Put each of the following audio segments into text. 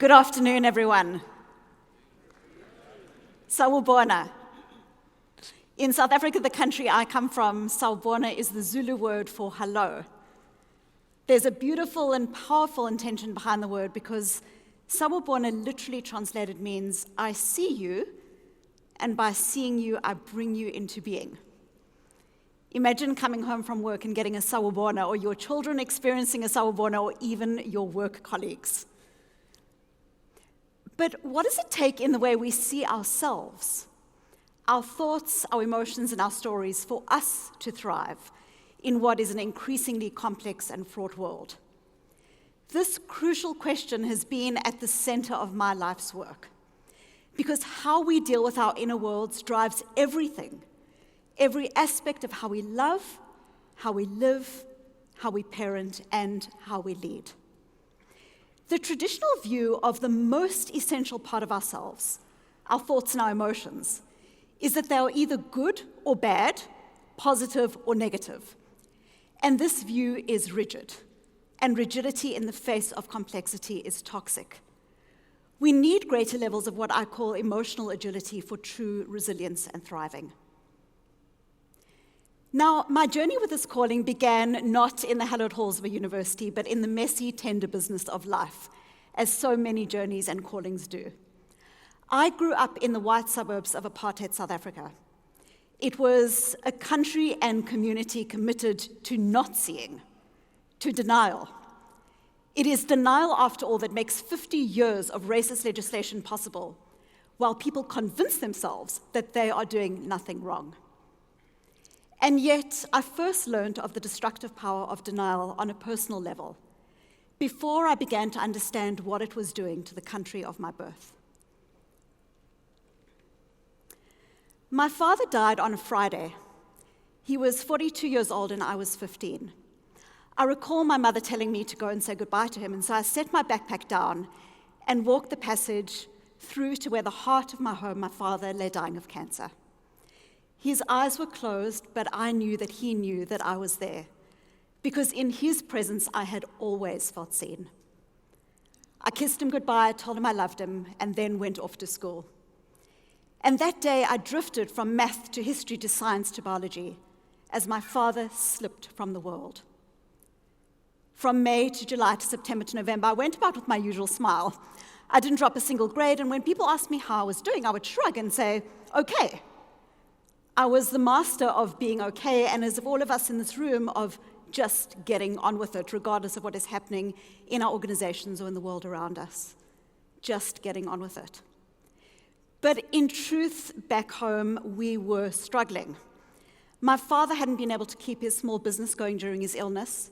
Good afternoon, everyone. Sawubona. In South Africa, the country I come from, sawubona is the Zulu word for hello. There's a beautiful and powerful intention behind the word because sawubona literally translated means I see you, and by seeing you, I bring you into being. Imagine coming home from work and getting a sawubona, or your children experiencing a sawubona, or even your work colleagues. But what does it take in the way we see ourselves, our thoughts, our emotions, and our stories for us to thrive in what is an increasingly complex and fraught world? This crucial question has been at the center of my life's work, because how we deal with our inner worlds drives everything, every aspect of how we love, how we live, how we parent, and how we lead. The traditional view of the most essential part of ourselves, our thoughts and our emotions, is that they are either good or bad, positive or negative. And this view is rigid, and rigidity in the face of complexity is toxic. We need greater levels of what I call emotional agility for true resilience and thriving. Now, my journey with this calling began not in the hallowed halls of a university, but in the messy, tender business of life, as so many journeys and callings do. I grew up in the white suburbs of apartheid South Africa. It was a country and community committed to not seeing, to denial. It is denial, after all, that makes 50 years of racist legislation possible, while people convince themselves that they are doing nothing wrong. And yet, I first learned of the destructive power of denial on a personal level before I began to understand what it was doing to the country of my birth. My father died on a Friday. He was 42 years old and I was 15. I recall my mother telling me to go and say goodbye to him, and so I set my backpack down and walked the passage through to where the heart of my home, my father, lay dying of cancer. His eyes were closed, but I knew that he knew that I was there, because in his presence I had always felt seen. I kissed him goodbye, told him I loved him, and then went off to school. And that day I drifted from math to history to science to biology, as my father slipped from the world. From May to July to September to November, I went about with my usual smile. I didn't drop a single grade, and when people asked me how I was doing, I would shrug and say, okay. I was the master of being okay, and as of all of us in this room, of just getting on with it, regardless of what is happening in our organizations or in the world around us. Just getting on with it. But in truth, back home, we were struggling. My father hadn't been able to keep his small business going during his illness,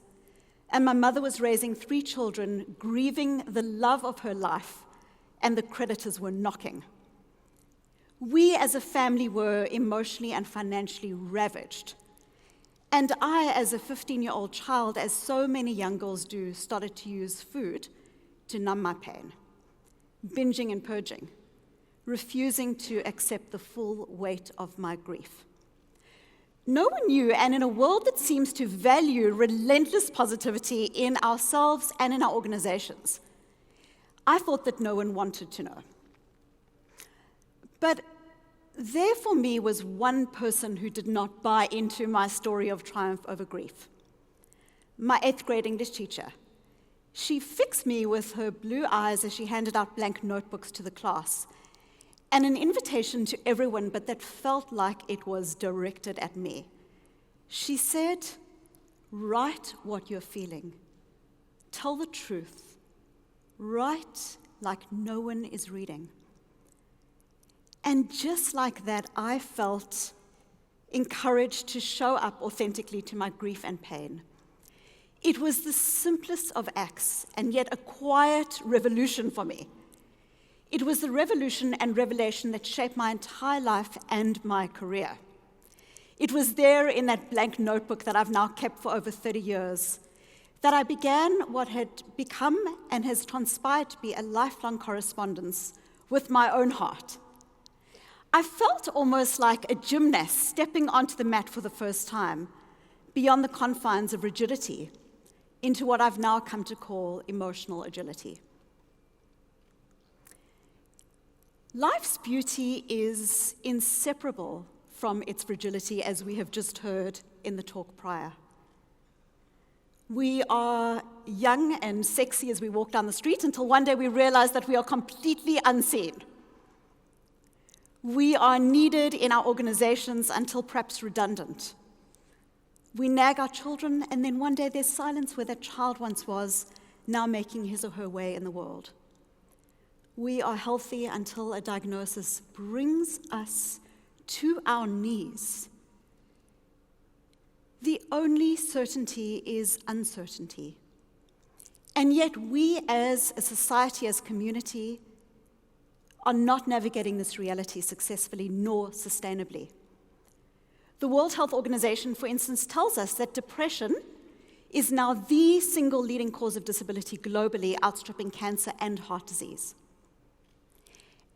and my mother was raising 3 children, grieving the love of her life, and the creditors were knocking. We as a family were emotionally and financially ravaged. And I, as a 15-year-old child, as so many young girls do, started to use food to numb my pain, binging and purging, refusing to accept the full weight of my grief. No one knew, and in a world that seems to value relentless positivity in ourselves and in our organizations, I thought that no one wanted to know. But there for me was one person who did not buy into my story of triumph over grief. My 8th grade English teacher. She fixed me with her blue eyes as she handed out blank notebooks to the class, and an invitation to everyone, but that felt like it was directed at me. She said, write what you're feeling. Tell the truth. Write like no one is reading. And just like that, I felt encouraged to show up authentically to my grief and pain. It was the simplest of acts, and yet a quiet revolution for me. It was the revolution and revelation that shaped my entire life and my career. It was there in that blank notebook that I've now kept for over 30 years that I began what had become and has transpired to be a lifelong correspondence with my own heart. I felt almost like a gymnast stepping onto the mat for the first time, beyond the confines of rigidity, into what I've now come to call emotional agility. Life's beauty is inseparable from its fragility, as we have just heard in the talk prior. We are young and sexy as we walk down the street until one day we realize that we are completely unseen. We are needed in our organizations until perhaps redundant. We nag our children, and then one day there's silence where that child once was, now making his or her way in the world. We are healthy until a diagnosis brings us to our knees. The only certainty is uncertainty. And yet we as a society, as a community, are not navigating this reality successfully nor sustainably. The World Health Organization, for instance, tells us that depression is now the single leading cause of disability globally, outstripping cancer and heart disease.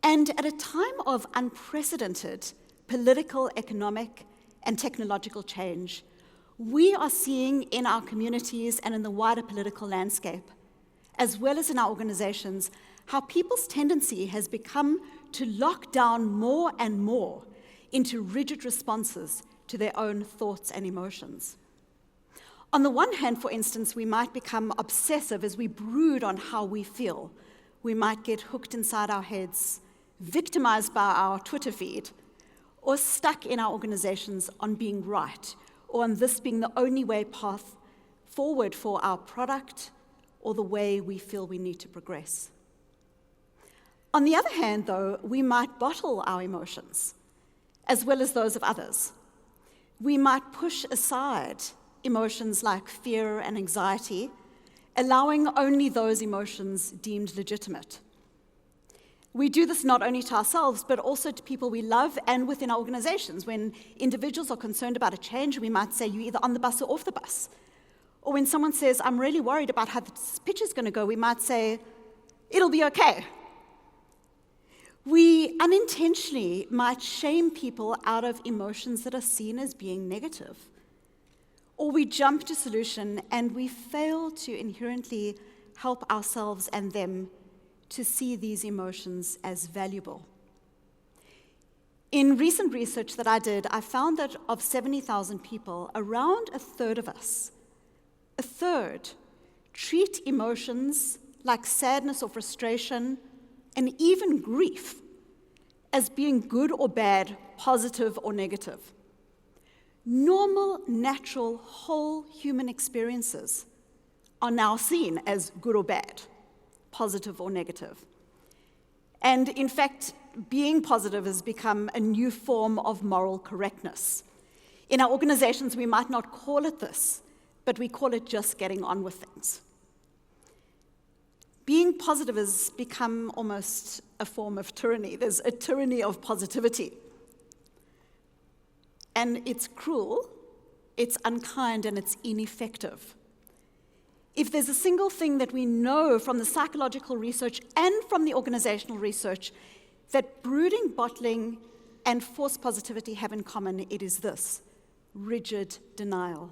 And at a time of unprecedented political, economic, and technological change, we are seeing in our communities and in the wider political landscape, as well as in our organizations, how people's tendency has become to lock down more and more into rigid responses to their own thoughts and emotions. On the one hand, for instance, we might become obsessive as we brood on how we feel. We might get hooked inside our heads, victimized by our Twitter feed, or stuck in our organizations on being right, or on this being the only way path forward for our product or the way we feel we need to progress. On the other hand, though, we might bottle our emotions, as well as those of others. We might push aside emotions like fear and anxiety, allowing only those emotions deemed legitimate. We do this not only to ourselves, but also to people we love and within our organizations. When individuals are concerned about a change, we might say, you're either on the bus or off the bus. Or when someone says, I'm really worried about how this pitch is going to go, we might say, it'll be okay. We unintentionally might shame people out of emotions that are seen as being negative. Or we jump to solution and we fail to inherently help ourselves and them to see these emotions as valuable. In recent research that I did, I found that of 70,000 people, around a third of us, a third, treat emotions like sadness or frustration and even grief as being good or bad, positive or negative. Normal, natural, whole human experiences are now seen as good or bad, positive or negative. And in fact, being positive has become a new form of moral correctness. In our organizations, we might not call it this, but we call it just getting on with things. Being positive has become almost a form of tyranny. There's a tyranny of positivity. And it's cruel, it's unkind, and it's ineffective. If there's a single thing that we know from the psychological research and from the organizational research that brooding, bottling, and forced positivity have in common, it is this: rigid denial.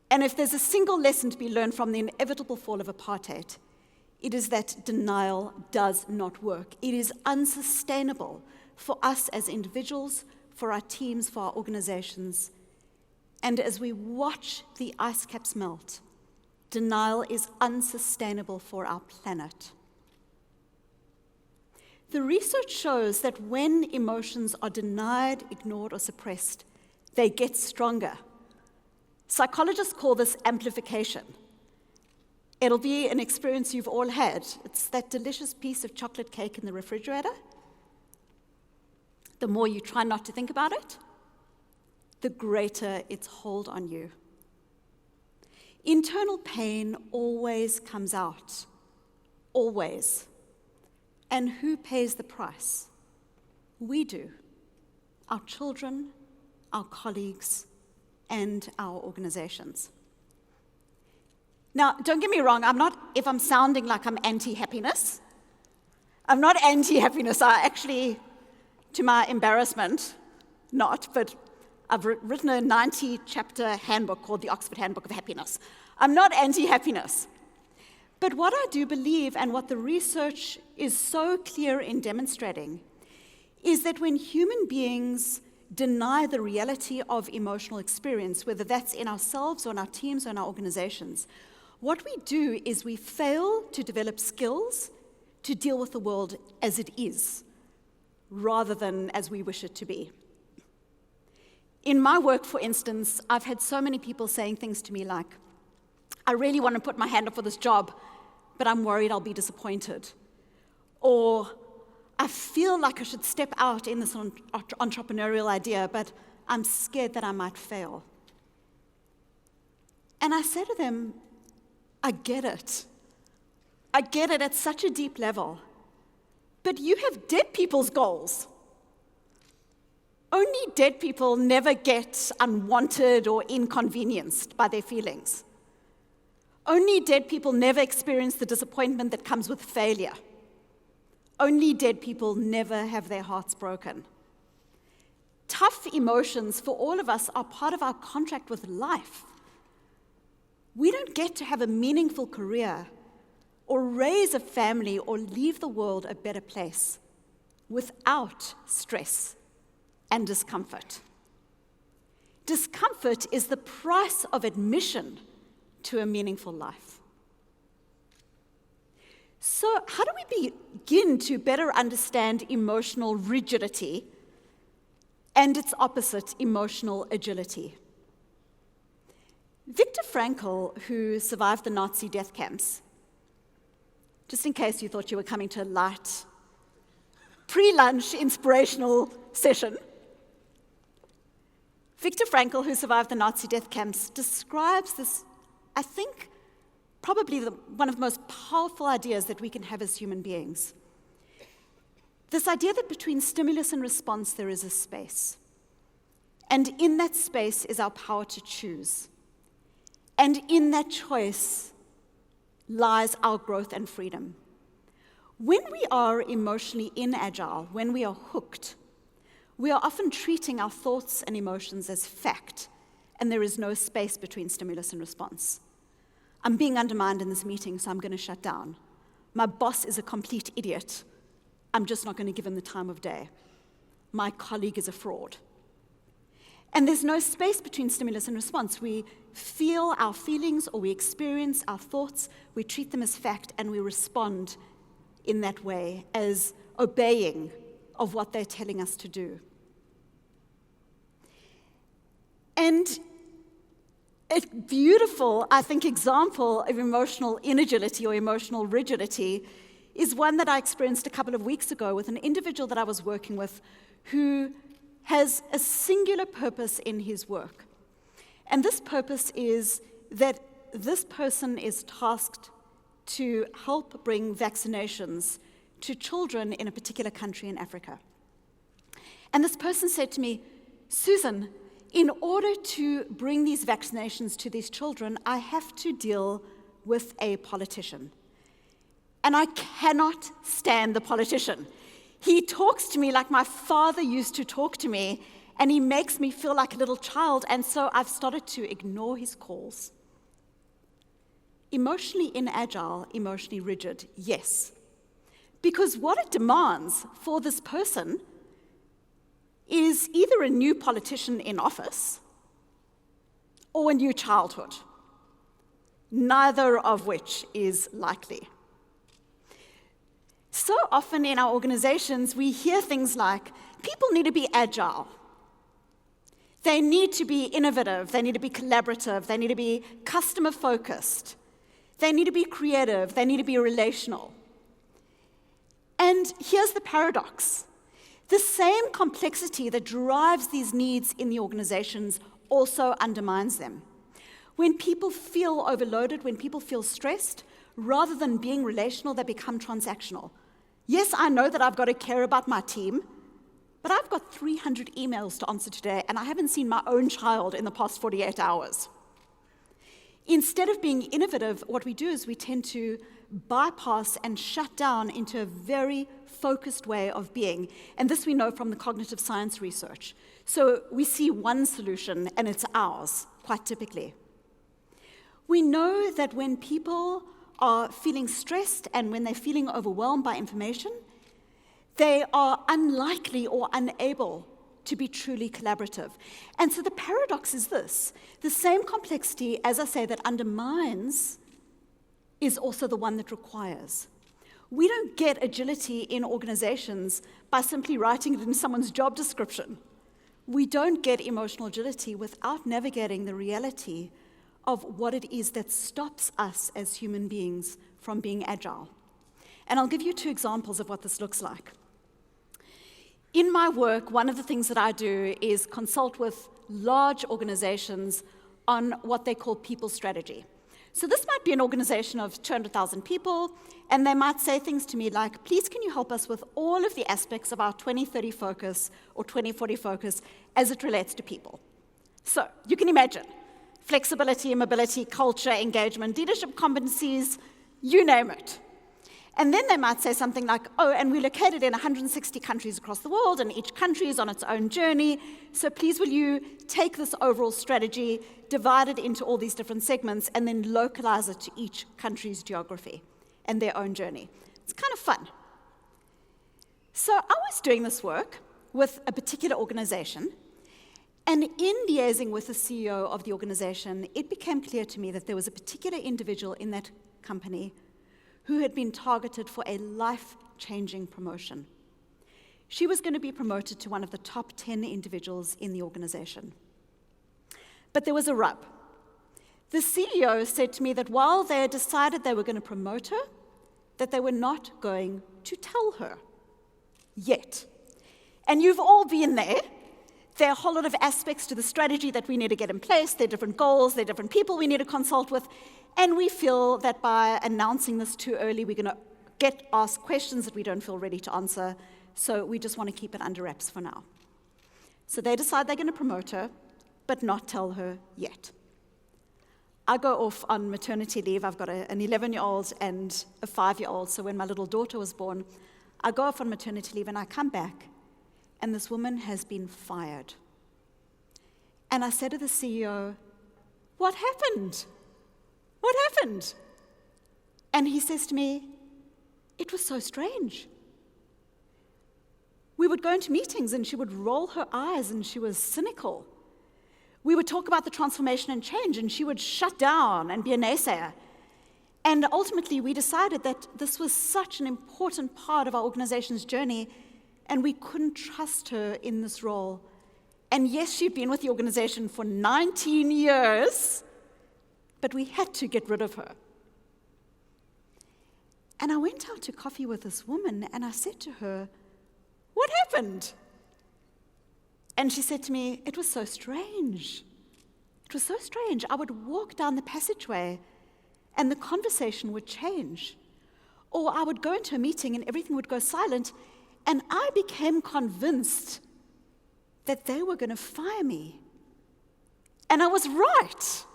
And if there's a single lesson to be learned from the inevitable fall of apartheid, it is that denial does not work. It is unsustainable for us as individuals, for our teams, for our organizations. And as we watch the ice caps melt, denial is unsustainable for our planet. The research shows that when emotions are denied, ignored, or suppressed, they get stronger. Psychologists call this amplification. It'll be an experience you've all had. It's that delicious piece of chocolate cake in the refrigerator. The more you try not to think about it, the greater its hold on you. Internal pain always comes out. Always. And who pays the price? We do. Our children, our colleagues, and our organizations. Now, don't get me wrong, if I'm sounding like I'm anti-happiness, I'm not anti-happiness. I actually, to my embarrassment, not, but I've written a 90-chapter handbook called the Oxford Handbook of Happiness. I'm not anti-happiness. But what I do believe, and what the research is so clear in demonstrating, is that when human beings deny the reality of emotional experience, whether that's in ourselves or in our teams or in our organizations, what we do is we fail to develop skills to deal with the world as it is, rather than as we wish it to be. In my work, for instance, I've had so many people saying things to me like, I really want to put my hand up for this job, but I'm worried I'll be disappointed. Or, I feel like I should step out in this entrepreneurial idea, but I'm scared that I might fail. And I say to them, I get it. I get it at such a deep level. But you have dead people's goals. Only dead people never get unwanted or inconvenienced by their feelings. Only dead people never experience the disappointment that comes with failure. Only dead people never have their hearts broken. Tough emotions for all of us are part of our contract with life. We don't get to have a meaningful career or raise a family or leave the world a better place without stress and discomfort. Discomfort is the price of admission to a meaningful life. So, how do we begin to better understand emotional rigidity and its opposite, emotional agility? Viktor Frankl, who survived the Nazi death camps, just in case you thought you were coming to a light pre-lunch inspirational session, Viktor Frankl, who survived the Nazi death camps, describes this, I think, probably one of the most powerful ideas that we can have as human beings. This idea that between stimulus and response there is a space. And in that space is our power to choose. And in that choice lies our growth and freedom. When we are emotionally inagile, when we are hooked, we are often treating our thoughts and emotions as fact, and there is no space between stimulus and response. I'm being undermined in this meeting, so I'm going to shut down. My boss is a complete idiot. I'm just not going to give him the time of day. My colleague is a fraud. And there's no space between stimulus and response. We feel our feelings or we experience our thoughts, we treat them as fact, and we respond in that way as obeying of what they're telling us to do. And a beautiful, I think, example of emotional inagility or emotional rigidity is one that I experienced a couple of weeks ago with an individual that I was working with who has a singular purpose in his work. And this purpose is that this person is tasked to help bring vaccinations to children in a particular country in Africa. And this person said to me, Susan, in order to bring these vaccinations to these children, I have to deal with a politician. And I cannot stand the politician. He talks to me like my father used to talk to me, and he makes me feel like a little child, and so I've started to ignore his calls. Emotionally inagile, emotionally rigid, yes. Because what it demands for this person is either a new politician in office or a new childhood, neither of which is likely. So often in our organizations, we hear things like, people need to be agile. They need to be innovative. They need to be collaborative. They need to be customer-focused. They need to be creative. They need to be relational. And here's the paradox. The same complexity that drives these needs in the organizations also undermines them. When people feel overloaded, when people feel stressed, rather than being relational, they become transactional. Yes, I know that I've got to care about my team, but I've got 300 emails to answer today, and I haven't seen my own child in the past 48 hours. Instead of being innovative, what we do is we tend to bypass and shut down into a very focused way of being. And this we know from the cognitive science research. So we see one solution, and it's ours, quite typically. We know that when people are feeling stressed and when they're feeling overwhelmed by information, they are unlikely or unable to be truly collaborative. And so the paradox is this: the same complexity, as I say, that undermines is also the one that requires. We don't get agility in organizations by simply writing it in someone's job description. We don't get emotional agility without navigating the reality of what it is that stops us as human beings from being agile. And I'll give you 2 examples of what this looks like. In my work, one of the things that I do is consult with large organizations on what they call people strategy. So this might be an organization of 200,000 people, and they might say things to me like, please can you help us with all of the aspects of our 2030 focus or 2040 focus as it relates to people. So you can imagine, flexibility, mobility, culture, engagement, leadership competencies, you name it. And then they might say something like, oh, and we're located in 160 countries across the world, and each country is on its own journey, so please will you take this overall strategy, divide it into all these different segments, and then localize it to each country's geography and their own journey. It's kind of fun. So I was doing this work with a particular organization, and in liaising with the CEO of the organization, it became clear to me that there was a particular individual in that company who had been targeted for a life-changing promotion. She was going to be promoted to one of the top 10 individuals in the organization. But there was a rub. The CEO said to me that while they had decided they were going to promote her, that they were not going to tell her yet. And you've all been there. There are a whole lot of aspects to the strategy that we need to get in place. There are different goals, there are different people we need to consult with. And we feel that by announcing this too early, we're going to get asked questions that we don't feel ready to answer. So we just want to keep it under wraps for now. So they decide they're going to promote her, but not tell her yet. I go off on maternity leave. I've got an 11-year-old and a 5-year-old. So when my little daughter was born, I go off on maternity leave and I come back, and this woman has been fired. And I said to the CEO, what happened? What happened? And he says to me, it was so strange. We would go into meetings and she would roll her eyes and she was cynical. We would talk about the transformation and change and she would shut down and be a naysayer. And ultimately we decided that this was such an important part of our organization's journey and we couldn't trust her in this role. And yes, she'd been with the organization for 19 years, but we had to get rid of her. And I went out to coffee with this woman, and I said to her, what happened? And she said to me, it was so strange. It was so strange. I would walk down the passageway, and the conversation would change. Or I would go into a meeting, and everything would go silent, and I became convinced that they were going to fire me. And I was right.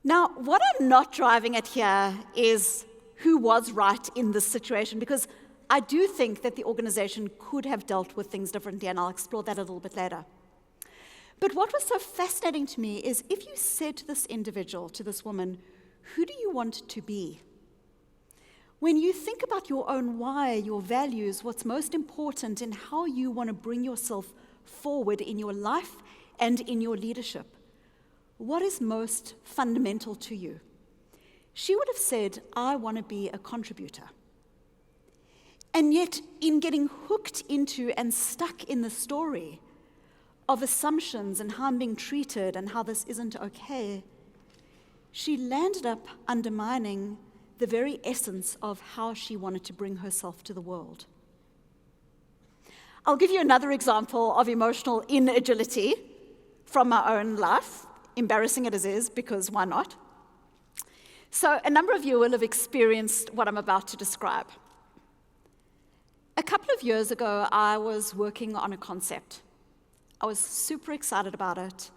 Now, what I'm not driving at here is who was right in this situation, because I do think that the organization could have dealt with things differently, and I'll explore that a little bit later. But what was so fascinating to me is if you said to this individual, to this woman, who do you want to be? When you think about your own why, your values, what's most important in how you want to bring yourself forward in your life and in your leadership, what is most fundamental to you? She would have said, I want to be a contributor. And yet, in getting hooked into and stuck in the story of assumptions and how I'm being treated and how this isn't okay, she landed up undermining the very essence of how she wanted to bring herself to the world. I'll give you another example of emotional inagility from my own life, embarrassing it as is, because why not? So a number of you will have experienced what I'm about to describe. A couple of years ago, I was working on a concept. I was super excited about it,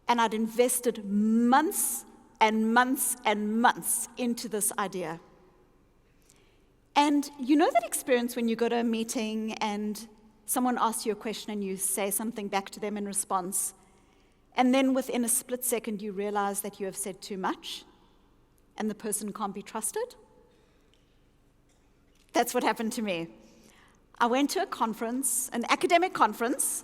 and I'd invested months and months and months into this idea. And you know that experience when you go to a meeting and someone asks you a question and you say something back to them in response, and then within a split second you realize that you have said too much? and the person can't be trusted? That's what happened to me. I went to a conference, an academic conference,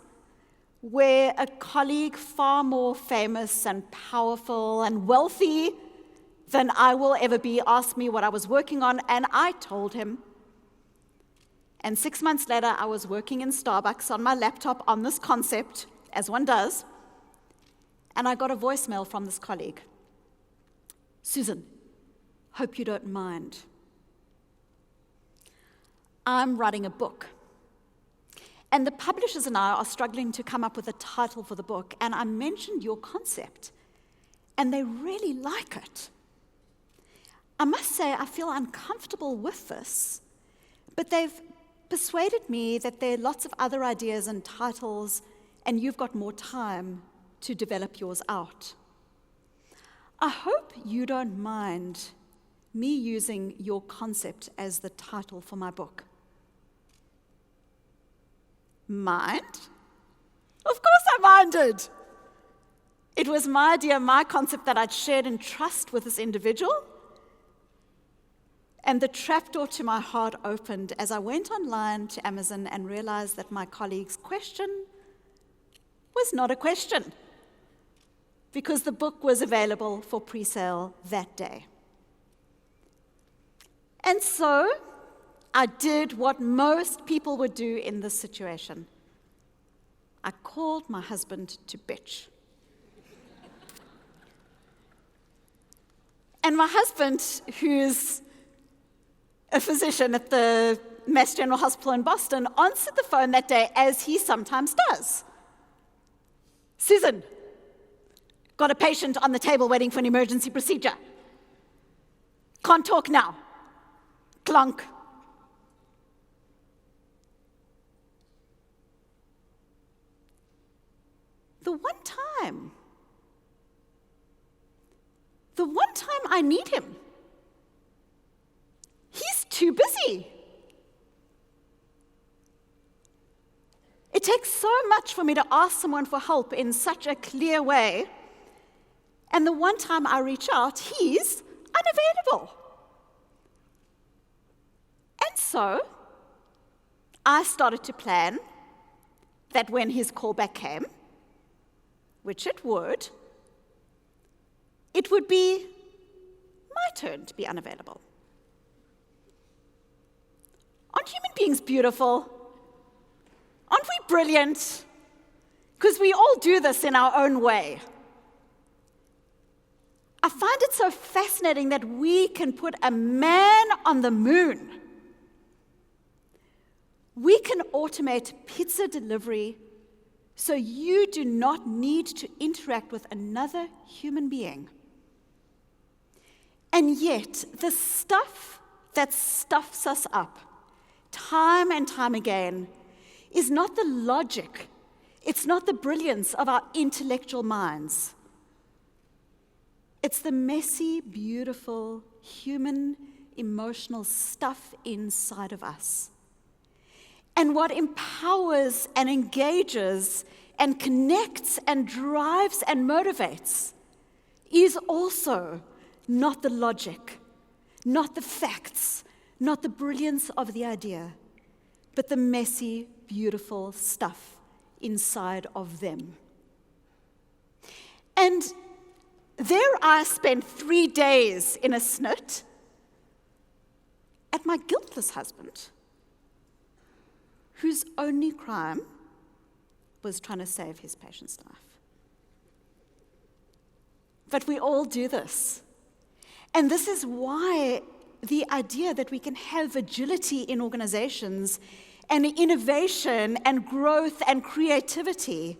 where a colleague far more famous and powerful and wealthy than I will ever be asked me what I was working on, and I told him. And 6 months later, I was working in Starbucks on my laptop on this concept, as one does, and I got a voicemail from this colleague. Susan, hope you don't mind. I'm writing a book. And the publishers and I are struggling to come up with a title for the book, and I mentioned your concept, and they really like it. I must say, I feel uncomfortable with this, but they've persuaded me that there are lots of other ideas and titles, and you've got more time to develop yours out. I hope you don't mind me using your concept as the title for my book. Mind? Of course I minded. It was my idea, my concept that I'd shared in trust with this individual. And the trapdoor to my heart opened as I went online to Amazon and realized that my colleague's question was not a question, because the book was available for pre-sale that day. And so I did what most people would do in this situation. I called my husband to bitch. And my husband, who's a physician at the Mass General Hospital in Boston, answered the phone that day, as he sometimes does. Susan, got a patient on the table waiting for an emergency procedure. Can't talk now. Clunk. The one time I need him, he's too busy. It takes so much for me to ask someone for help in such a clear way, and the one time I reach out, he's unavailable. And so I started to plan that when his callback came, which it would be my turn to be unavailable. Aren't human beings beautiful? Aren't we brilliant? Because we all do this in our own way. I find it so fascinating that we can put a man on the moon. We can automate pizza delivery so you do not need to interact with another human being. And yet, the stuff that stuffs us up time and time again is not the logic, it's not the brilliance of our intellectual minds. It's the messy, beautiful, human, emotional stuff inside of us. And what empowers and engages and connects and drives and motivates is also not the logic, not the facts, not the brilliance of the idea, but the messy, beautiful stuff inside of them. And there I spent 3 days in a snit at my guiltless husband, whose only crime was trying to save his patient's life. But we all do this. And this is why the idea that we can have agility in organizations and innovation and growth and creativity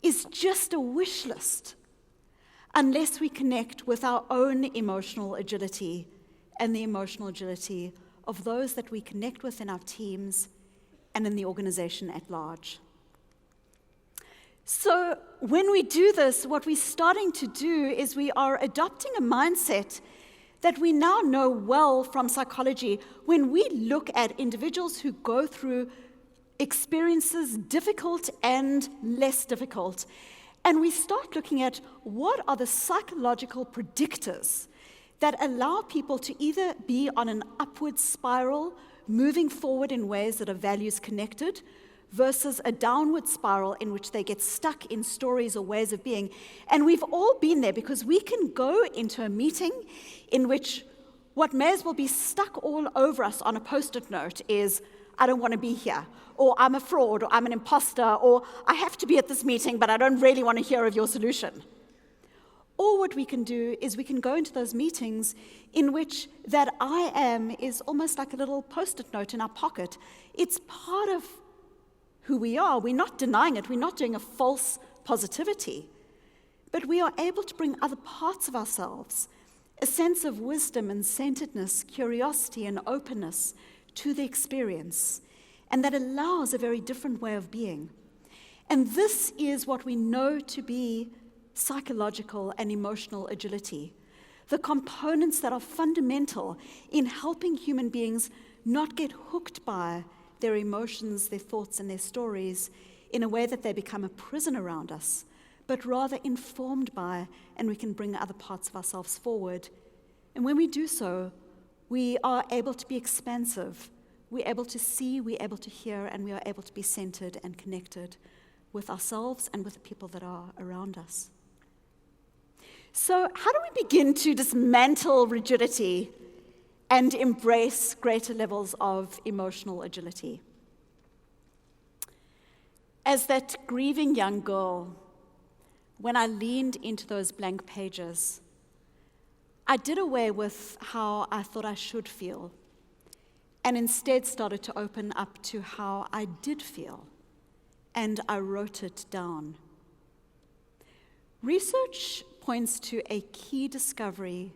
is just a wish list unless we connect with our own emotional agility and the emotional agility of those that we connect with in our teams and in the organization at large. So when we do this, what we're starting to do is we are adopting a mindset that we now know well from psychology when we look at individuals who go through experiences difficult and less difficult. And we start looking at what are the psychological predictors that allow people to either be on an upward spiral, moving forward in ways that are values connected, versus a downward spiral in which they get stuck in stories or ways of being. And we've all been there, because we can go into a meeting in which what may as well be stuck all over us on a post-it note is, I don't want to be here, or I'm a fraud, or I'm an imposter, or I have to be at this meeting, but I don't really want to hear of your solution. Or what we can do is we can go into those meetings in which that I am is almost like a little post-it note in our pocket. It's part of who we are. We're not denying it. We're not doing a false positivity. But we are able to bring other parts of ourselves, a sense of wisdom and centeredness, curiosity and openness to the experience. And that allows a very different way of being. And this is what we know to be psychological and emotional agility. The components that are fundamental in helping human beings not get hooked by their emotions, their thoughts, and their stories in a way that they become a prison around us, but rather informed by, and we can bring other parts of ourselves forward. And when we do so, we are able to be expansive. We're able to see, we're able to hear, and we are able to be centered and connected with ourselves and with the people that are around us. So how do we begin to dismantle rigidity and embrace greater levels of emotional agility? As that grieving young girl, when I leaned into those blank pages, I did away with how I thought I should feel, and instead started to open up to how I did feel, and I wrote it down. Research points to a key discovery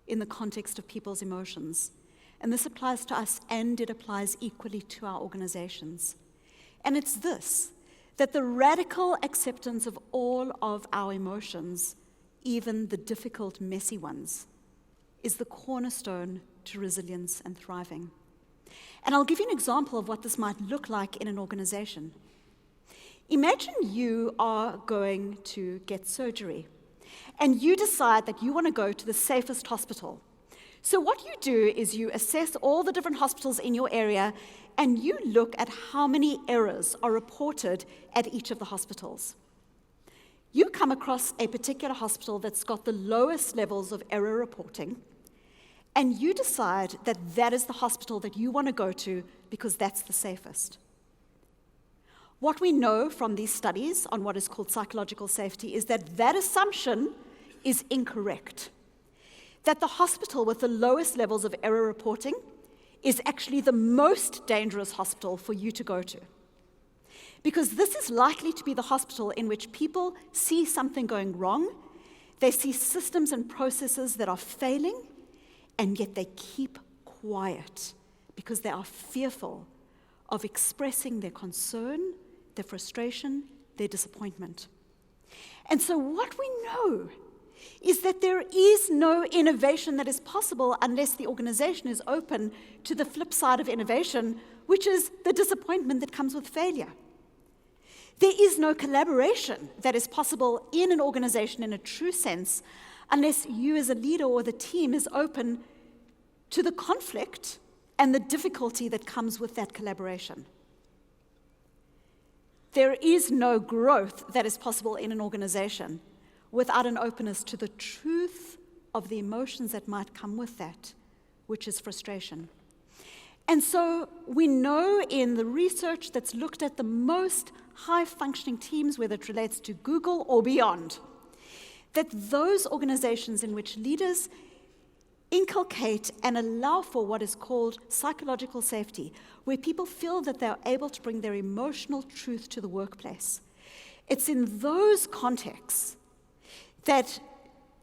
in the context of people's emotions. And this applies to us, and it applies equally to our organizations. And it's this, that the radical acceptance of all of our emotions, even the difficult, messy ones, is the cornerstone to resilience and thriving. And I'll give you an example of what this might look like in an organization. Imagine you are going to get surgery, and you decide that you want to go to the safest hospital. So what you do is you assess all the different hospitals in your area, and you look at how many errors are reported at each of the hospitals. You come across a particular hospital that's got the lowest levels of error reporting, and you decide that that is the hospital that you want to go to because that's the safest. What we know from these studies on what is called psychological safety is that that assumption is incorrect. That the hospital with the lowest levels of error reporting is actually the most dangerous hospital for you to go to. Because this is likely to be the hospital in which people see something going wrong, they see systems and processes that are failing, and yet they keep quiet because they are fearful of expressing their concern, their frustration, their disappointment. And so what we know is that there is no innovation that is possible unless the organization is open to the flip side of innovation, which is the disappointment that comes with failure. There is no collaboration that is possible in an organization in a true sense unless you as a leader or the team is open to the conflict and the difficulty that comes with that collaboration. There is no growth that is possible in an organization without an openness to the truth of the emotions that might come with that, which is frustration. And so we know in the research that's looked at the most high-functioning teams, whether it relates to Google or beyond, that those organizations in which leaders inculcate and allow for what is called psychological safety, where people feel that they're able to bring their emotional truth to the workplace. It's in those contexts that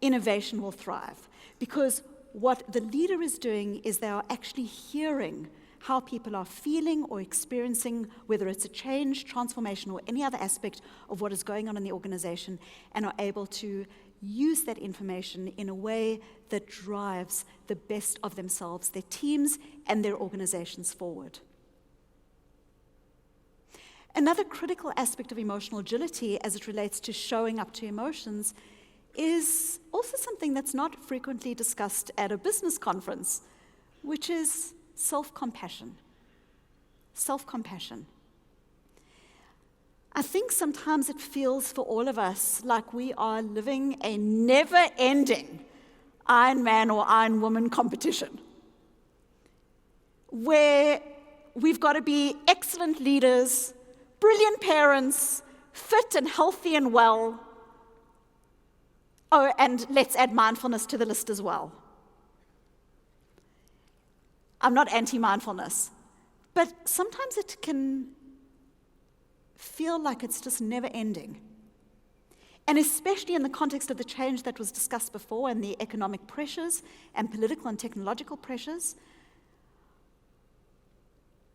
innovation will thrive, because what the leader is doing is they are actually hearing how people are feeling or experiencing, whether it's a change, transformation, or any other aspect of what is going on in the organization, and are able to use that information in a way that drives the best of themselves, their teams, and their organizations forward. Another critical aspect of emotional agility as it relates to showing up to emotions is also something that's not frequently discussed at a business conference, which is self-compassion. Self-compassion. I think sometimes it feels for all of us like we are living a never-ending Iron Man or Iron Woman competition, where we've got to be excellent leaders, brilliant parents, fit and healthy and well. Oh, and let's add mindfulness to the list as well. I'm not anti-mindfulness, but sometimes it can feel like it's just never ending. And especially in the context of the change that was discussed before and the economic pressures and political and technological pressures,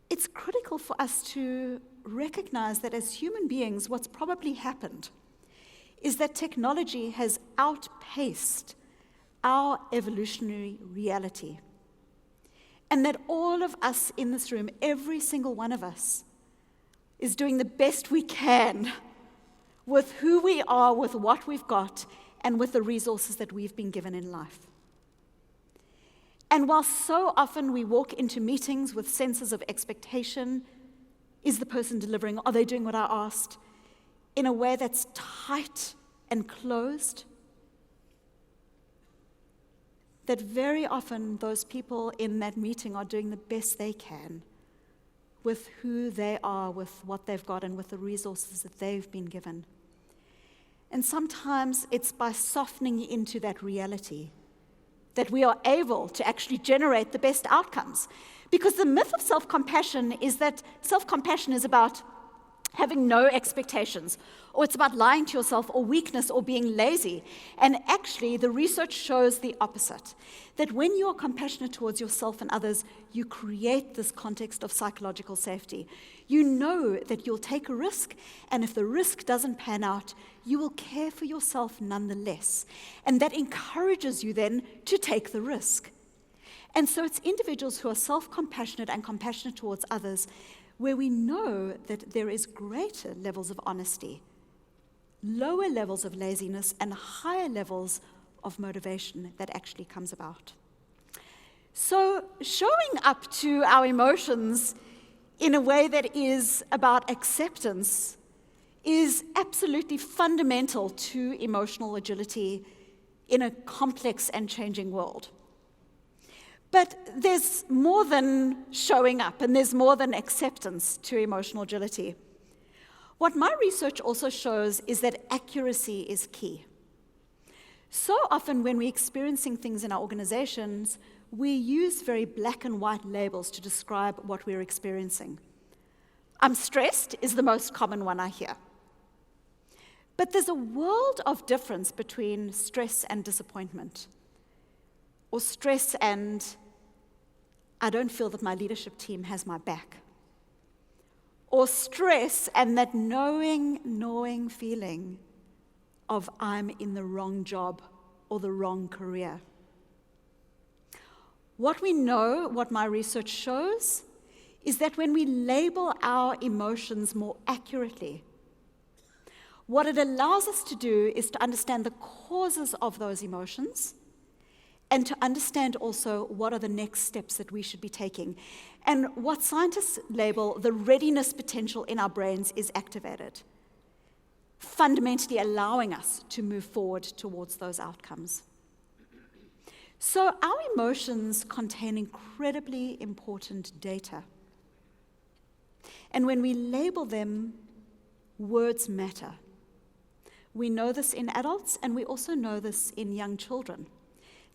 it's critical for us to recognize that as human beings, what's probably happened is that technology has outpaced our evolutionary reality. And that all of us in this room, every single one of us, is doing the best we can with who we are, with what we've got, and with the resources that we've been given in life. And while so often we walk into meetings with senses of expectation, is the person delivering? Are they doing what I asked? In a way that's tight and closed, that very often those people in that meeting are doing the best they can with who they are, with what they've got, and with the resources that they've been given. And sometimes it's by softening into that reality that we are able to actually generate the best outcomes. Because the myth of self-compassion is that self-compassion is about having no expectations, or it's about lying to yourself, or weakness, or being lazy. And actually, the research shows the opposite, that when you are compassionate towards yourself and others, you create this context of psychological safety. You know that you'll take a risk, and if the risk doesn't pan out, you will care for yourself nonetheless. And that encourages you then to take the risk. And so it's individuals who are self-compassionate and compassionate towards others where we know that there is greater levels of honesty, lower levels of laziness, and higher levels of motivation that actually comes about. So showing up to our emotions in a way that is about acceptance is absolutely fundamental to emotional agility in a complex and changing world. But there's more than showing up, and there's more than acceptance to emotional agility. What my research also shows is that accuracy is key. So often when we're experiencing things in our organizations, we use very black and white labels to describe what we're experiencing. I'm stressed is the most common one I hear. But there's a world of difference between stress and disappointment, or stress and I don't feel that my leadership team has my back, or stress and that gnawing feeling of I'm in the wrong job or the wrong career. What we know, what my research shows, is that when we label our emotions more accurately, what it allows us to do is to understand the causes of those emotions and to understand also what are the next steps that we should be taking. And what scientists label the readiness potential in our brains is activated, fundamentally allowing us to move forward towards those outcomes. So our emotions contain incredibly important data. And when we label them, words matter. We know this in adults, and we also know this in young children,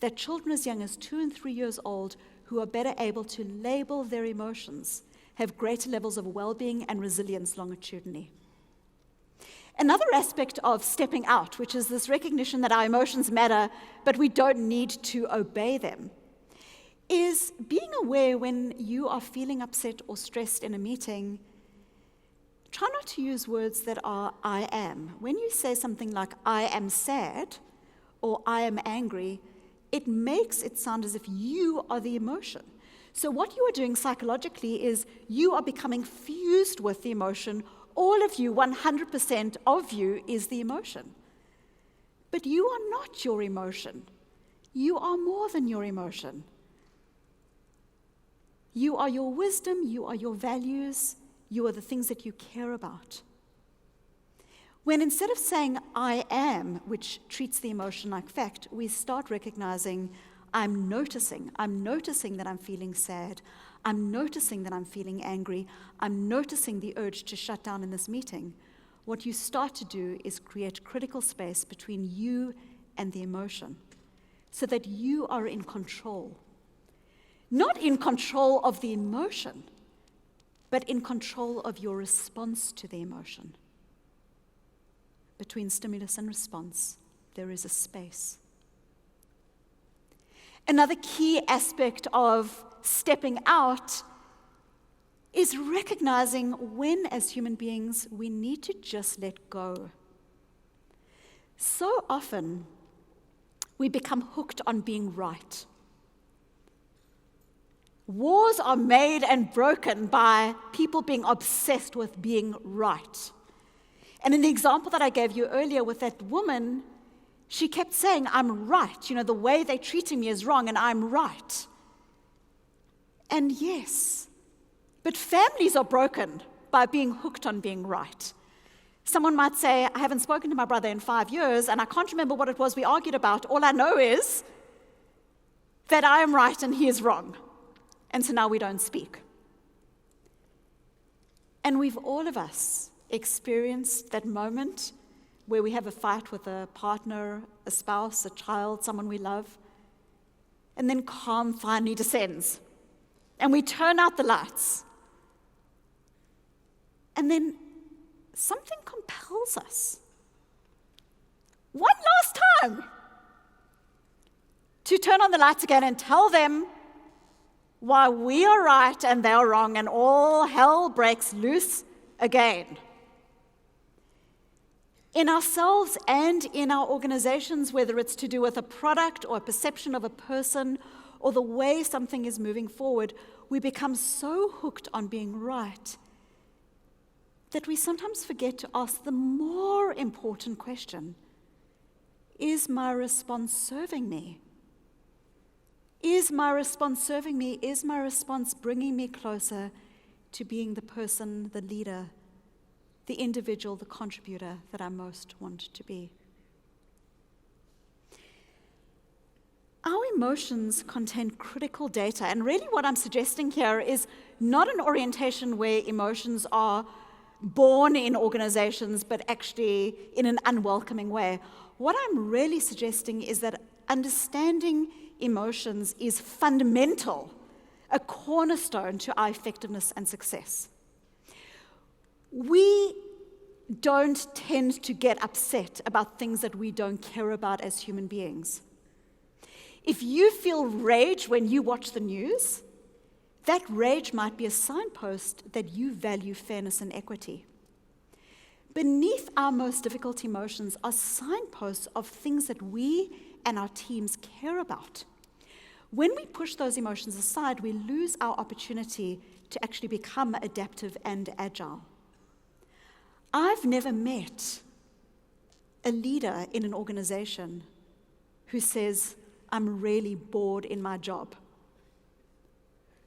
that children as young as 2 and 3 years old who are better able to label their emotions have greater levels of well-being and resilience longitudinally. Another aspect of stepping out, which is this recognition that our emotions matter, but we don't need to obey them, is being aware when you are feeling upset or stressed in a meeting. Try not to use words that are I am. When you say something like I am sad or I am angry, it makes it sound as if you are the emotion. So what you are doing psychologically is you are becoming fused with the emotion All of you, 100% of you, is the emotion. But you are not your emotion. You are more than your emotion. You are your wisdom, you are your values, you are the things that you care about. When instead of saying, I am, which treats the emotion like fact, we start recognizing, I'm noticing that I'm feeling sad. I'm noticing that I'm feeling angry. I'm noticing the urge to shut down in this meeting. What you start to do is create critical space between you and the emotion so that you are in control. Not in control of the emotion, but in control of your response to the emotion. Between stimulus and response, there is a space. Another key aspect of stepping out is recognizing when, as human beings, we need to just let go. So often, we become hooked on being right. Wars are made and broken by people being obsessed with being right. And in the example that I gave you earlier with that woman, she kept saying, I'm right. The way they're treating me is wrong, and I'm right. And yes, but families are broken by being hooked on being right. Someone might say, I haven't spoken to my brother in 5 years, and I can't remember what it was we argued about. All I know is that I am right and he is wrong. And so now we don't speak. And we've all of us experienced that moment where we have a fight with a partner, a spouse, a child, someone we love, and then calm finally descends. And we turn out the lights. And then something compels us, one last time, to turn on the lights again and tell them why we are right and they are wrong, and all hell breaks loose again. In ourselves and in our organizations, whether it's to do with a product or a perception of a person or the way something is moving forward, we become so hooked on being right that we sometimes forget to ask the more important question: is my response serving me? Is my response serving me? Is my response bringing me closer to being the person, the leader, the individual, the contributor that I most want to be? Our emotions contain critical data, and really what I'm suggesting here is not an orientation where emotions are born in organizations, but actually in an unwelcoming way. What I'm really suggesting is that understanding emotions is fundamental, a cornerstone to our effectiveness and success. We don't tend to get upset about things that we don't care about as human beings. If you feel rage when you watch the news, that rage might be a signpost that you value fairness and equity. Beneath our most difficult emotions are signposts of things that we and our teams care about. When we push those emotions aside, we lose our opportunity to actually become adaptive and agile. I've never met a leader in an organization who says, I'm really bored in my job,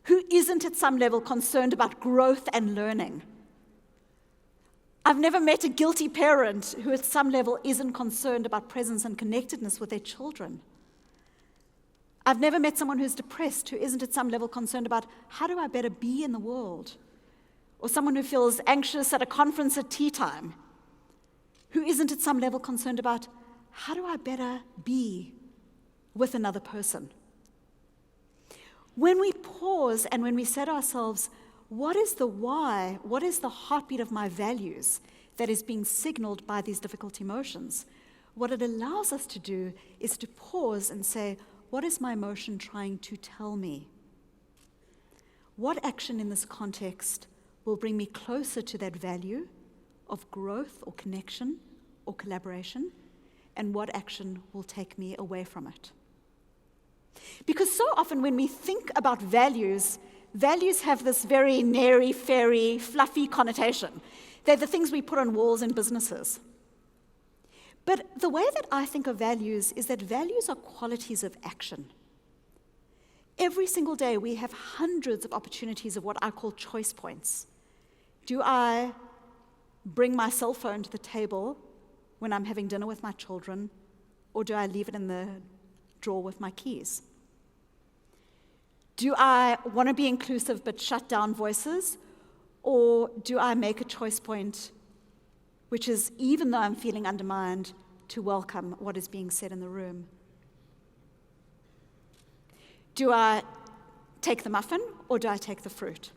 who isn't at some level concerned about growth and learning. I've never met a guilty parent who at some level isn't concerned about presence and connectedness with their children. I've never met someone who's depressed who isn't at some level concerned about how do I better be in the world? Or someone who feels anxious at a conference at tea time, who isn't at some level concerned about how do I better be with another person? When we pause and when we say to ourselves, what is the why, what is the heartbeat of my values that is being signaled by these difficult emotions? What it allows us to do is to pause and say, what is my emotion trying to tell me? What action in this context will bring me closer to that value of growth or connection or collaboration, and what action will take me away from it? Because so often when we think about values, values have this very airy, fairy, fluffy connotation. They're the things we put on walls in businesses. But the way that I think of values is that values are qualities of action. Every single day we have hundreds of opportunities of what I call choice points. Do I bring my cell phone to the table when I'm having dinner with my children, or do I leave it in the drawer with my keys? Do I want to be inclusive but shut down voices, or do I make a choice point, which is, even though I'm feeling undermined, to welcome what is being said in the room? Do I take the muffin, or do I take the fruit?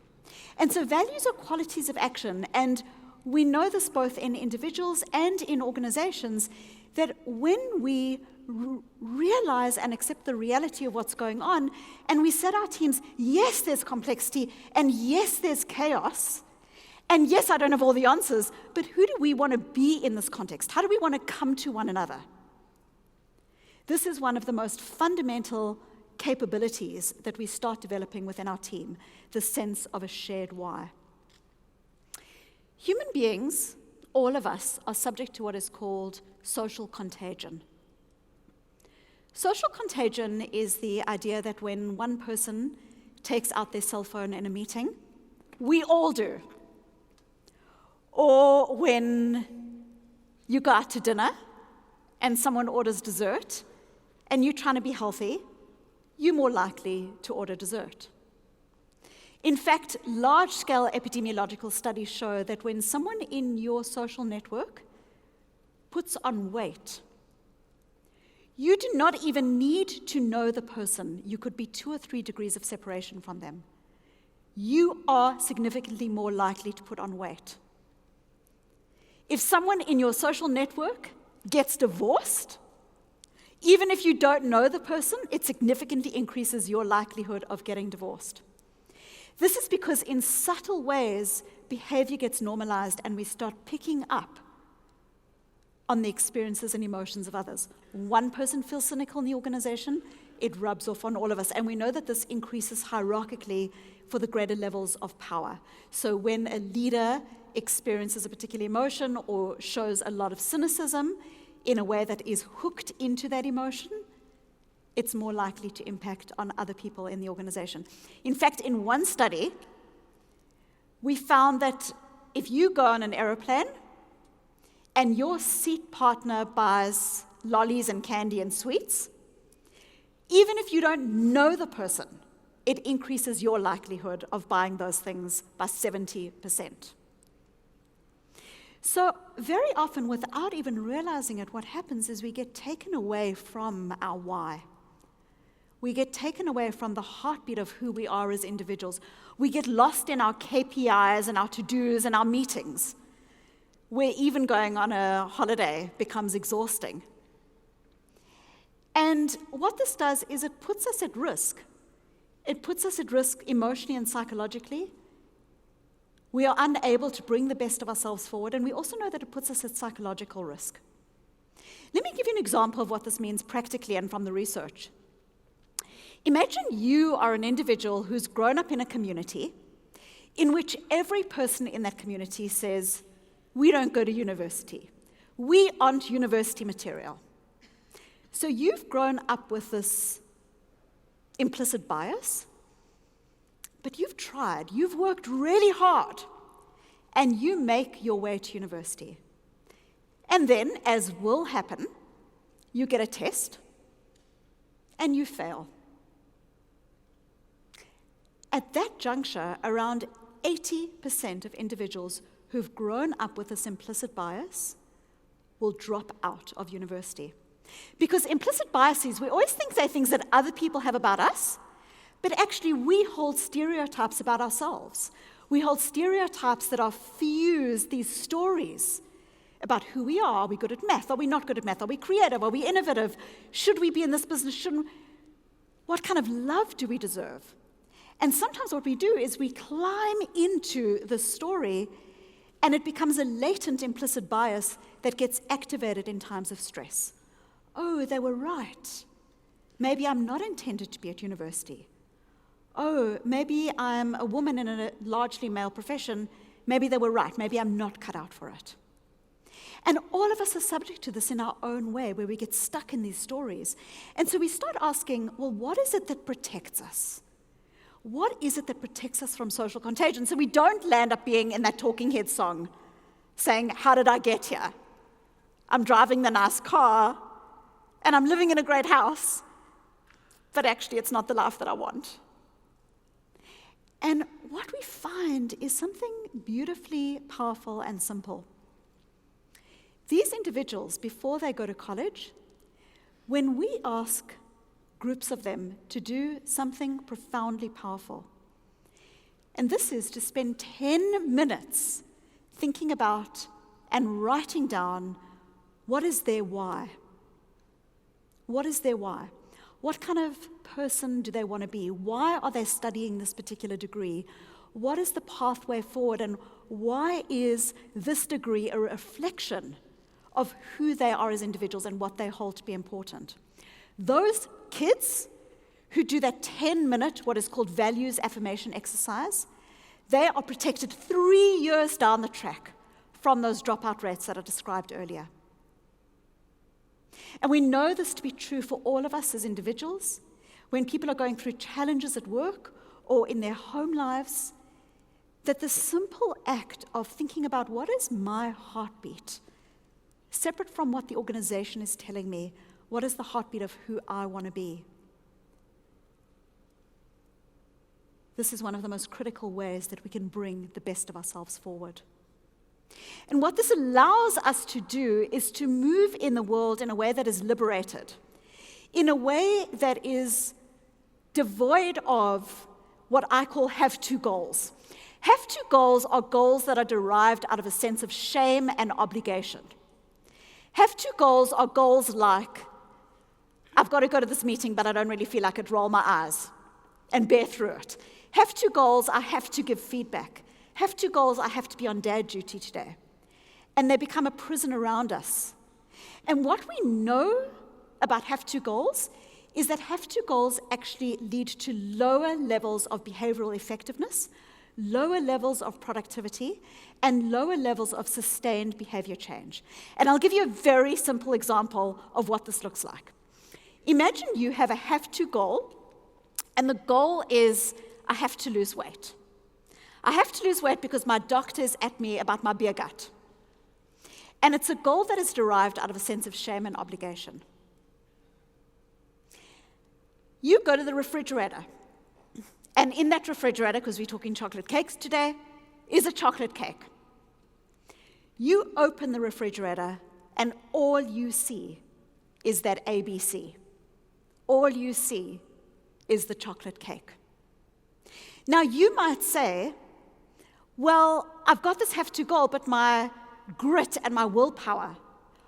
And so values are qualities of action, and we know this both in individuals and in organizations, that when we realize and accept the reality of what's going on, and we set our teams, yes, there's complexity, and yes, there's chaos, and yes, I don't have all the answers, but who do we want to be in this context? How do we want to come to one another? This is one of the most fundamental capabilities that we start developing within our team, the sense of a shared why. Human beings, all of us, are subject to what is called social contagion. Social contagion is the idea that when one person takes out their cell phone in a meeting, we all do. Or when you go out to dinner and someone orders dessert and you're trying to be healthy, you're more likely to order dessert. In fact, large-scale epidemiological studies show that when someone in your social network puts on weight, you do not even need to know the person. You could be 2 or 3 degrees of separation from them. You are significantly more likely to put on weight. If someone in your social network gets divorced, even if you don't know the person, it significantly increases your likelihood of getting divorced. This is because in subtle ways, behavior gets normalized and we start picking up on the experiences and emotions of others. One person feels cynical in the organization, it rubs off on all of us. And we know that this increases hierarchically for the greater levels of power. So when a leader experiences a particular emotion or shows a lot of cynicism in a way that is hooked into that emotion, it's more likely to impact on other people in the organization. In fact, in one study, we found that if you go on an aeroplane and your seat partner buys lollies and candy and sweets, even if you don't know the person, it increases your likelihood of buying those things by 70%. So very often, without even realizing it, what happens is we get taken away from our why. We get taken away from the heartbeat of who we are as individuals. We get lost in our KPIs and our to-dos and our meetings, where even going on a holiday becomes exhausting. And what this does is it puts us at risk. It puts us at risk emotionally and psychologically. We are unable to bring the best of ourselves forward, and we also know that it puts us at psychological risk. Let me give you an example of what this means practically and from the research. Imagine you are an individual who's grown up in a community in which every person in that community says, we don't go to university. We aren't university material. So you've grown up with this implicit bias, but you've tried, you've worked really hard, and you make your way to university. And then, as will happen, you get a test, and you fail. At that juncture, around 80% of individuals who've grown up with this implicit bias will drop out of university. Because implicit biases, we always think they're things that other people have about us, but actually we hold stereotypes about ourselves. We hold stereotypes that are fused, these stories about who we are. Are we good at math? Are we not good at math? Are we creative? Are we innovative? Should we be in this business? Shouldn't we? What kind of love do we deserve? And sometimes what we do is we climb into the story, and it becomes a latent implicit bias that gets activated in times of stress. Oh, they were right. Maybe I'm not intended to be at university. Oh, maybe I'm a woman in a largely male profession. Maybe they were right. Maybe I'm not cut out for it. And all of us are subject to this in our own way, where we get stuck in these stories. And so we start asking, well, what is it that protects us? What is it that protects us from social contagion? So we don't land up being in that Talking Heads song saying, how did I get here? I'm driving the nice car, and I'm living in a great house, but actually it's not the life that I want. And what we find is something beautifully powerful and simple. These individuals, before they go to college, when we ask groups of them to do something profoundly powerful, and this is to spend 10 minutes thinking about and writing down what is their why. What is their why? What kind of person do they want to be? Why are they studying this particular degree? What is the pathway forward? And why is this degree a reflection of who they are as individuals and what they hold to be important? Those kids who do that 10-minute, what is called values affirmation exercise, they are protected 3 years down the track from those dropout rates that I described earlier. And we know this to be true for all of us as individuals. When people are going through challenges at work or in their home lives, that the simple act of thinking about what is my heartbeat, separate from what the organization is telling me, what is the heartbeat of who I want to be? This is one of the most critical ways that we can bring the best of ourselves forward. And what this allows us to do is to move in the world in a way that is liberated, in a way that is devoid of what I call have-to goals. Have-to goals are goals that are derived out of a sense of shame and obligation. Have-to goals are goals like, I've got to go to this meeting, but I don't really feel like it, roll my eyes and bear through it. Have-to goals, I have to give feedback. Have-to goals, I have to be on dad duty today. And they become a prison around us. And what we know about have-to goals is that have-to goals actually lead to lower levels of behavioral effectiveness, lower levels of productivity, and lower levels of sustained behavior change. And I'll give you a very simple example of what this looks like. Imagine you have a have-to goal, and the goal is, I have to lose weight. I have to lose weight because my doctor is at me about my beer gut. And it's a goal that is derived out of a sense of shame and obligation. You go to the refrigerator, and in that refrigerator, because we're talking chocolate cakes today, is a chocolate cake. You open the refrigerator, and all you see is that ABC. All you see is the chocolate cake. Now, you might say, well, I've got this have-to goal, but my grit and my willpower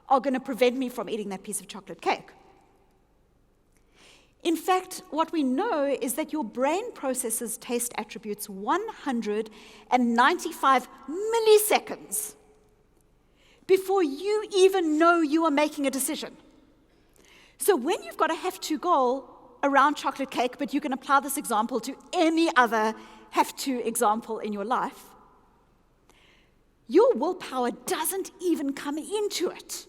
are going to prevent me from eating that piece of chocolate cake. In fact, what we know is that your brain processes taste attributes 195 milliseconds before you even know you are making a decision. So when you've got a have-to goal around chocolate cake, but you can apply this example to any other have-to example in your life, your willpower doesn't even come into it.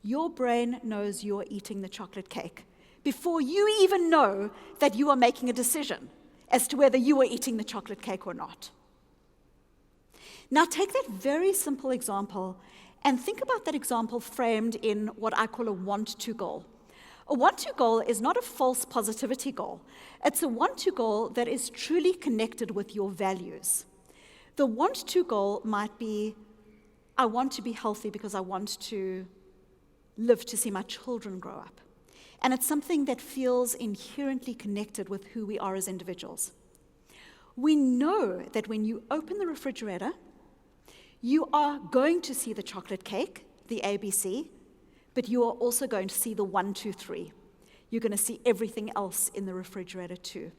Your brain knows you're eating the chocolate cake before you even know that you are making a decision as to whether you are eating the chocolate cake or not. Now take that very simple example and think about that example framed in what I call a want-to goal. A want-to goal is not a false positivity goal. It's a want-to goal that is truly connected with your values. The want-to goal might be, I want to be healthy because I want to live to see my children grow up. And it's something that feels inherently connected with who we are as individuals. We know that when you open the refrigerator, you are going to see the chocolate cake, the ABC, but you are also going to see the 1, 2, 3. You're going to see everything else in the refrigerator too.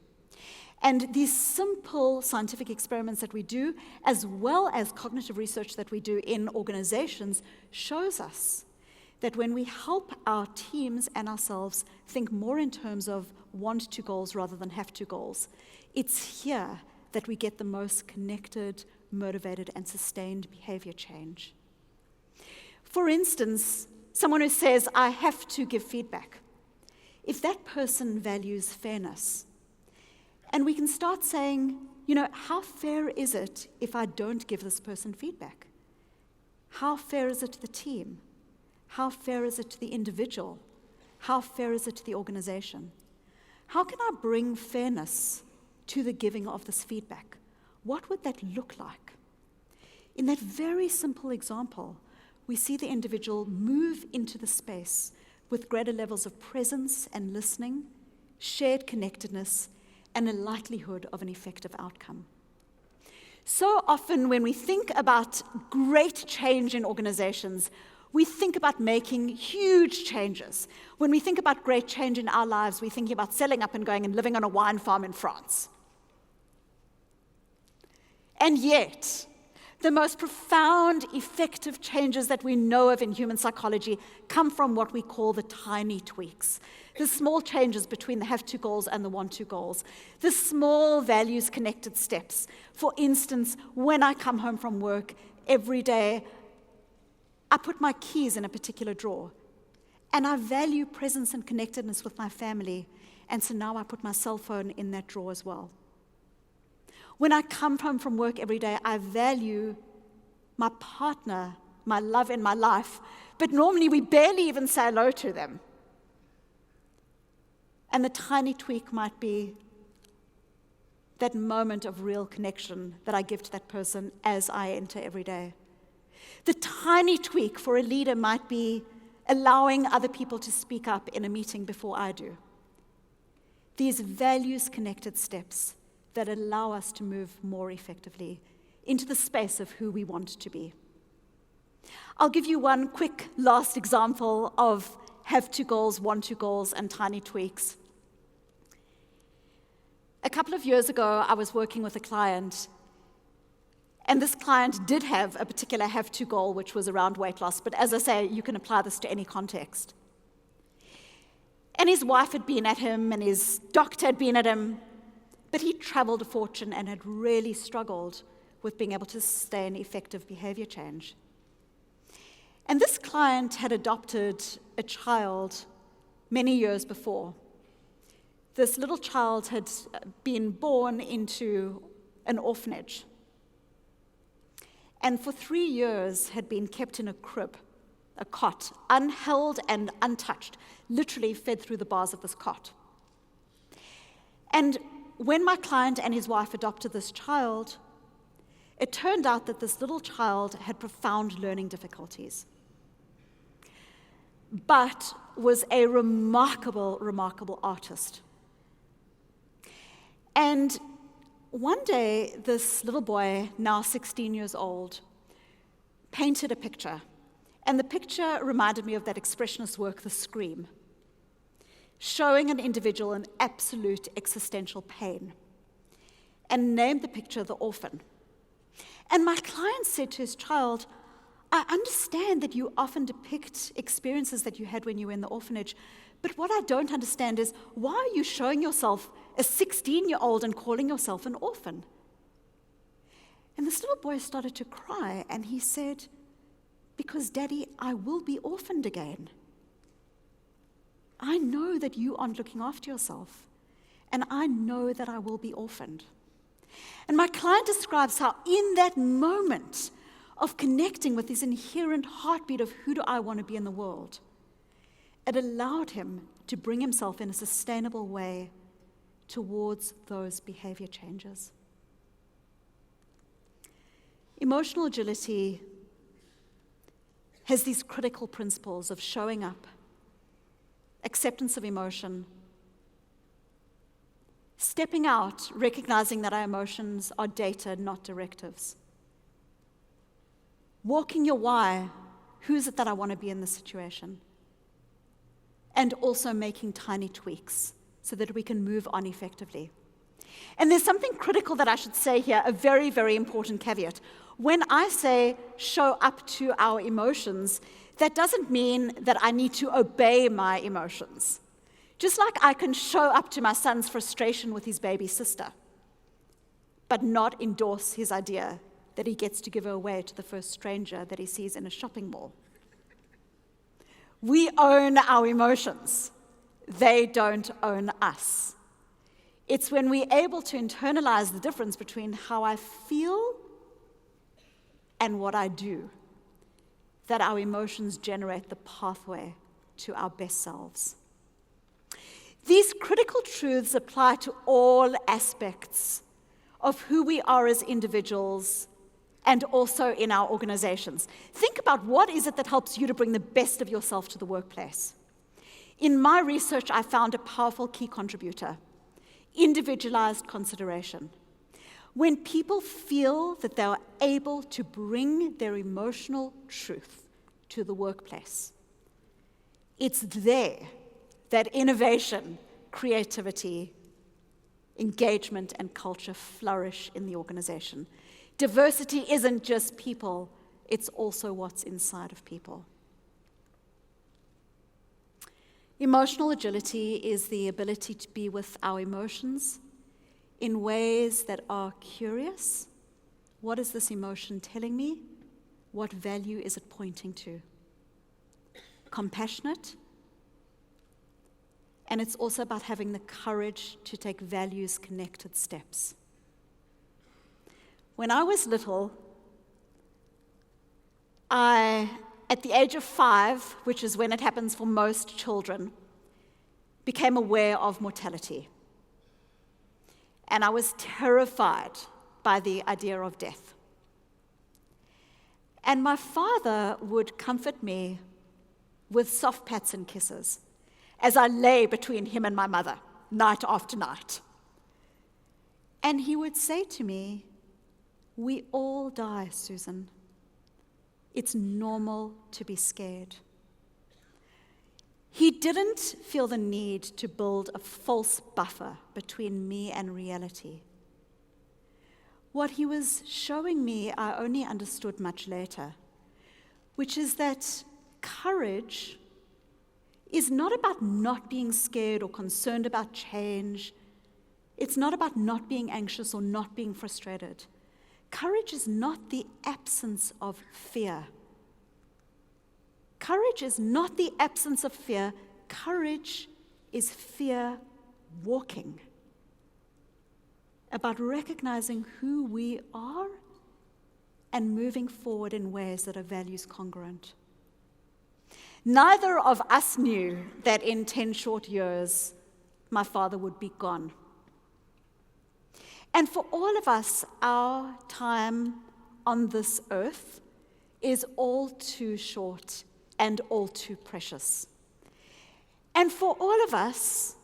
And these simple scientific experiments that we do, as well as cognitive research that we do in organizations, shows us that when we help our teams and ourselves think more in terms of want-to goals rather than have-to goals, it's here that we get the most connected, motivated, and sustained behavior change. For instance, someone who says, I have to give feedback. If that person values fairness, and we can start saying, how fair is it if I don't give this person feedback? How fair is it to the team? How fair is it to the individual? How fair is it to the organization? How can I bring fairness to the giving of this feedback? What would that look like? In that very simple example, we see the individual move into the space with greater levels of presence and listening, shared connectedness, and a likelihood of an effective outcome. So often when we think about great change in organizations, we think about making huge changes. When we think about great change in our lives, we're thinking about selling up and going and living on a wine farm in France. And yet, the most profound, effective changes that we know of in human psychology come from what we call the tiny tweaks. The small changes between the have-to goals and the want-to goals. The small values-connected steps. For instance, when I come home from work every day, I put my keys in a particular drawer. And I value presence and connectedness with my family. And so now I put my cell phone in that drawer as well. When I come home from work every day, I value my partner, my love in my life, but normally we barely even say hello to them. And the tiny tweak might be that moment of real connection that I give to that person as I enter every day. The tiny tweak for a leader might be allowing other people to speak up in a meeting before I do. These values-connected steps that allow us to move more effectively into the space of who we want to be. I'll give you one quick last example of have-to goals, want-to goals, and tiny tweaks. A couple of years ago, I was working with a client, and this client did have a particular have-to goal, which was around weight loss, but as I say, you can apply this to any context. And his wife had been at him, and his doctor had been at him, but he traveled a fortune and had really struggled with being able to sustain effective behavior change. And this client had adopted a child many years before. This little child had been born into an orphanage, and for 3 years had been kept in a crib, a cot, unheld and untouched, literally fed through the bars of this cot. And when my client and his wife adopted this child, it turned out that this little child had profound learning difficulties, but was a remarkable, remarkable artist. And one day, this little boy, now 16 years old, painted a picture. And the picture reminded me of that expressionist work, The Scream, showing an individual in absolute existential pain, and named the picture The Orphan. And my client said to his child, I understand that you often depict experiences that you had when you were in the orphanage, but what I don't understand is, why are you showing yourself a 16-year-old and calling yourself an orphan? And this little boy started to cry, and he said, because, Daddy, I will be orphaned again. I know that you aren't looking after yourself, and I know that I will be orphaned. And my client describes how in that moment of connecting with his inherent heartbeat of who do I want to be in the world, it allowed him to bring himself in a sustainable way towards those behavior changes. Emotional agility has these critical principles of showing up, acceptance of emotion, stepping out, recognizing that our emotions are data, not directives, walking your why, who is it that I want to be in this situation, and also making tiny tweaks so that we can move on effectively. And there's something critical that I should say here, a very, very important caveat. When I say show up to our emotions, that doesn't mean that I need to obey my emotions. Just like I can show up to my son's frustration with his baby sister, but not endorse his idea that he gets to give her away to the first stranger that he sees in a shopping mall. We own our emotions. They don't own us. It's when we're able to internalize the difference between how I feel and what I do that our emotions generate the pathway to our best selves. These critical truths apply to all aspects of who we are as individuals and also in our organizations. Think about what is it that helps you to bring the best of yourself to the workplace. In my research, I found a powerful key contributor: individualized consideration. When people feel that they are able to bring their emotional truth to the workplace, it's there that innovation, creativity, engagement, and culture flourish in the organization. Diversity isn't just people, it's also what's inside of people. Emotional agility is the ability to be with our emotions in ways that are curious. What is this emotion telling me? What value is it pointing to? Compassionate. And it's also about having the courage to take values-connected steps. When I was little, at the age of 5, which is when it happens for most children, became aware of mortality. And I was terrified by the idea of death. And my father would comfort me with soft pats and kisses as I lay between him and my mother, night after night. And he would say to me, "We all die, Susan. It's normal to be scared." He didn't feel the need to build a false buffer between me and reality. What he was showing me, I only understood much later, which is that courage is not about not being scared or concerned about change. It's not about not being anxious or not being frustrated. Courage is not the absence of fear. Courage is not the absence of fear. Courage is fear walking. About recognizing who we are and moving forward in ways that are values congruent. Neither of us knew that in 10 short years, my father would be gone. And for all of us, our time on this earth is all too short and all too precious. And for all of us,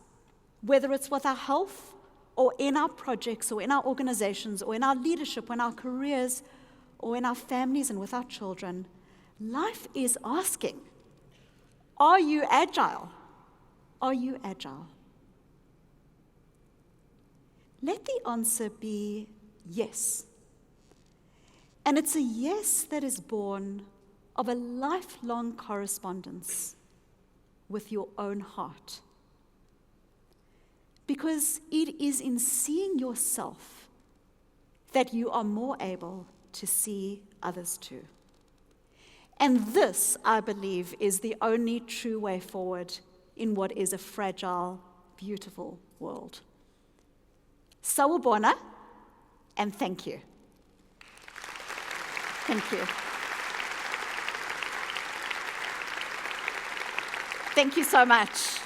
whether it's with our health or in our projects or in our organizations or in our leadership or in our careers or in our families and with our children, life is asking, are you agile? Are you agile? Let the answer be yes. And it's a yes that is born of a lifelong correspondence with your own heart. Because it is in seeing yourself that you are more able to see others too. And this, I believe, is the only true way forward in what is a fragile, beautiful world. Sawubona, and thank you. Thank you. Thank you so much.